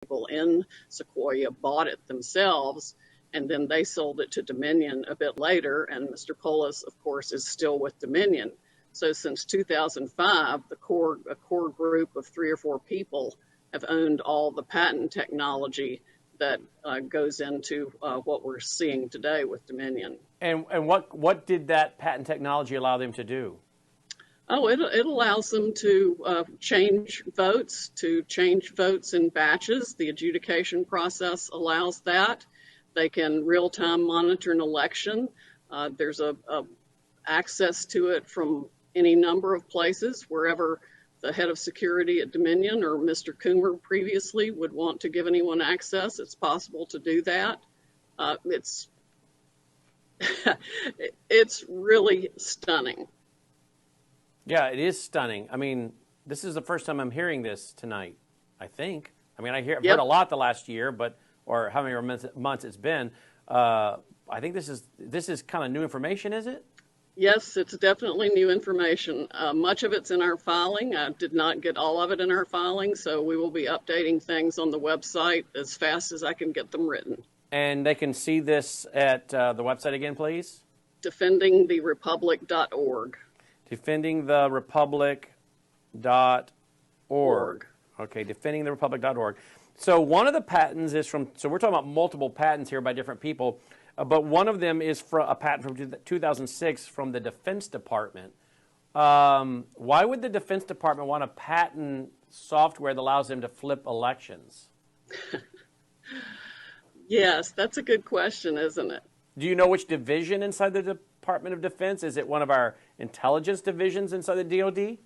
people in Sequoia bought it themselves, and then they sold it to Dominion a bit later. And Mr. Polis, of course, is still with Dominion. So since 2005, a core group of 3 or 4 people have owned all the patent technology that goes into what we're seeing today with Dominion. And what did that patent technology allow them to do? Oh, it allows them to change votes in batches. The adjudication process allows that. They can real-time monitor an election. There's a access to it from any number of places, wherever the head of security at Dominion or Mr. Coomer previously would want to give anyone access. It's possible to do that. It's it's really stunning. Yeah, it is stunning. I mean, this is the first time I'm hearing this tonight, I think. I mean, I've heard a lot the last year, or how many months it's been. I think this is kind of new information, is it? Yes, it's definitely new information. Much of it's in our filing. I did not get all of it in our filing, so we will be updating things on the website as fast as I can get them written. And they can see this at the website again, please? Defendingtherepublic.org. Defendingtherepublic.org. Okay, defendingtherepublic.org. So one of the patents is so we're talking about multiple patents here by different people, but one of them is a patent from 2006 from the Defense Department. Why would the Defense Department want to patent software that allows them to flip elections? Yes, that's a good question, isn't it? Do you know which division inside the Department of Defense? Is it one of our intelligence divisions inside the DoD?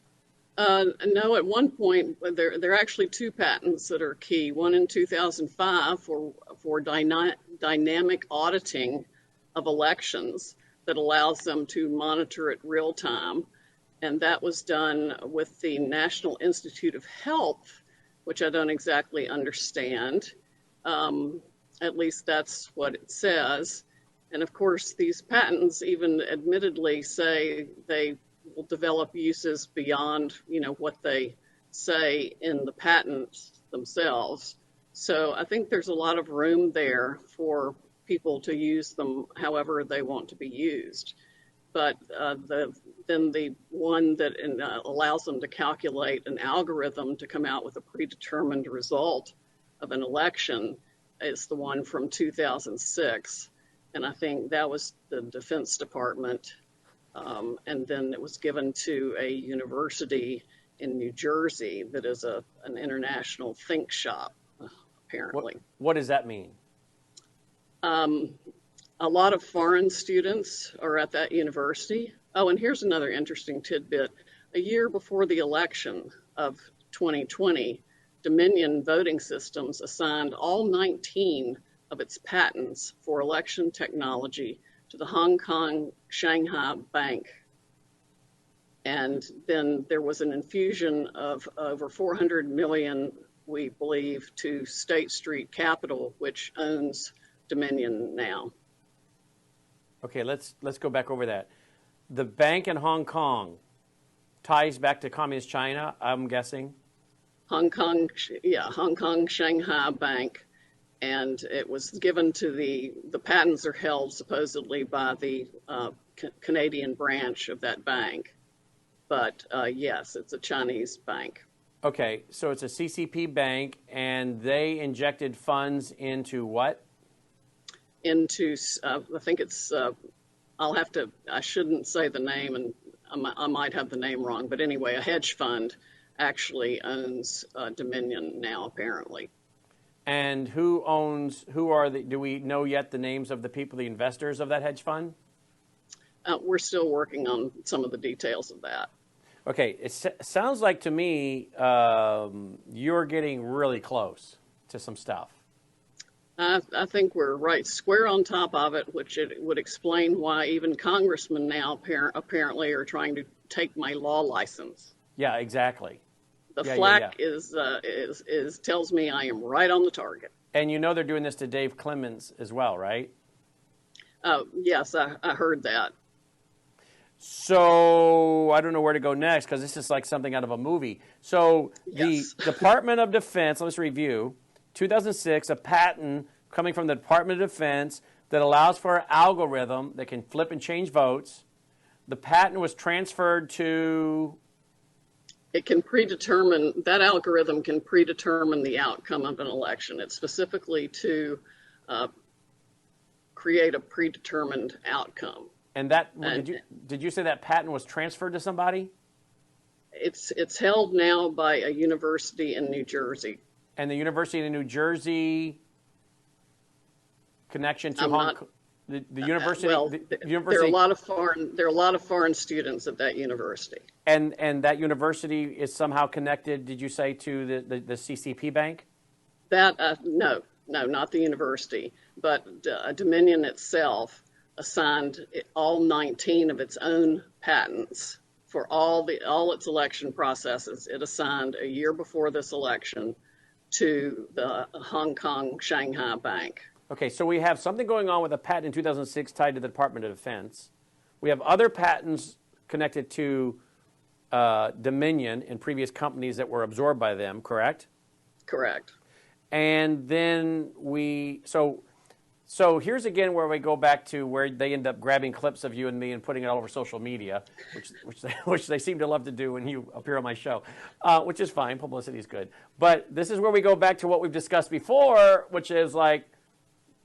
No, at one point, there are actually 2 patents that are key. One in 2005 for dynamic auditing of elections that allows them to monitor it real time. And that was done with the National Institute of Health, which I don't exactly understand. At least that's what it says. And of course, these patents even admittedly say they will develop uses beyond, what they say in the patents themselves. So I think there's a lot of room there for people to use them however they want to be used. But then the one that allows them to calculate an algorithm to come out with a predetermined result of an election is the one from 2006. And I think that was the Defense Department. And then it was given to a university in New Jersey that is an international think shop, apparently. What does that mean? A lot of foreign students are at that university. Oh, and here's another interesting tidbit. A year before the election of 2020, Dominion Voting Systems assigned all 19 of its patents for election technology to the Hong Kong Shanghai Bank. And then there was an infusion of over 400 million, we believe, to State Street Capital, which owns Dominion now. Okay, let's go back over that. The bank in Hong Kong ties back to Communist China, I'm guessing? Hong Kong Shanghai Bank. And it was given to the patents are held supposedly by the Canadian branch of that bank. But yes, it's a Chinese bank. Okay, so it's a CCP bank, and they injected funds into what? Into, I think it's, I shouldn't say the name, and I might have the name wrong. But anyway, a hedge fund actually owns Dominion now, apparently. And do we know yet the names of the people, the investors of that hedge fund? We're still working on some of the details of that. Okay, it sounds like to me you're getting really close to some stuff. I think we're right square on top of it, which it would explain why even congressmen now apparently are trying to take my law license. Yeah, exactly. The flack is tells me I am right on the target. And you know they're doing this to Dave Clemens as well, right? Yes, I heard that. So I don't know where to go next because this is like something out of a movie. So yes. The Department of Defense, let's review, 2006, a patent coming from the Department of Defense that allows for an algorithm that can flip and change votes. The patent was transferred to... It can predetermine, that algorithm can predetermine the outcome of an election. It's specifically to create a predetermined outcome. And that, did you say that patent was transferred to somebody? It's held now by a university in New Jersey. And the University of New Jersey connection to Hong Kong? The university. Well, the there university, are a lot of foreign students at that university. And that university is somehow connected, did you say, to the CCP Bank? That no, not the university, but Dominion itself assigned all 19 of its own patents for all its election processes. It assigned a year before this election to the Hong Kong Shanghai Bank. Okay, so we have something going on with a patent in 2006 tied to the Department of Defense. We have other patents connected to Dominion and previous companies that were absorbed by them, correct? Correct. And then so here's again where we go back to where they end up grabbing clips of you and me and putting it all over social media, which they seem to love to do when you appear on my show, which is fine. Publicity is good. But this is where we go back to what we've discussed before, which is like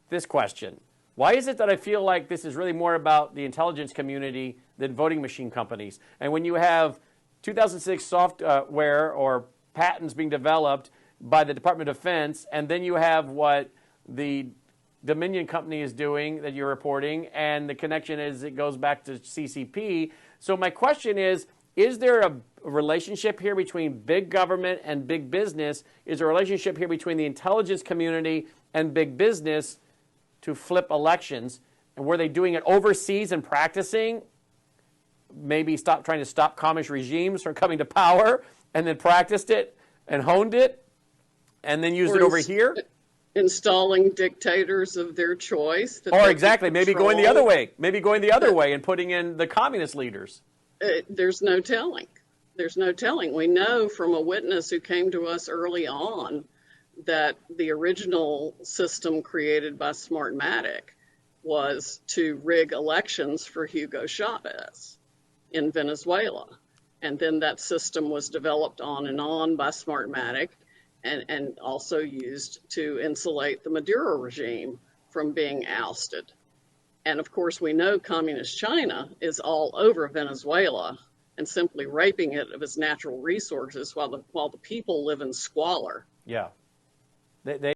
this question. Why is it that I feel like this is really more about the intelligence community than voting machine companies? And when you have 2006 software or patents being developed by the Department of Defense, and then you have what the Dominion company is doing that you're reporting, and the connection is it goes back to CCP. So my question is there a relationship here between big government and big business? Is there a relationship here between the intelligence community and big business to flip elections? And were they doing it overseas and practicing? Maybe trying to stop communist regimes from coming to power, and then practiced it and honed it, and then used it over here? Installing dictators of their choice. Or exactly, maybe going the other way. Maybe going the other way and putting in the communist leaders. There's no telling. There's no telling. We know from a witness who came to us early on that the original system created by Smartmatic was to rig elections for Hugo Chavez in Venezuela. And then that system was developed on and on by Smartmatic and also used to insulate the Maduro regime from being ousted. And of course, we know communist China is all over Venezuela and simply raping it of its natural resources while the people live in squalor. Yeah. They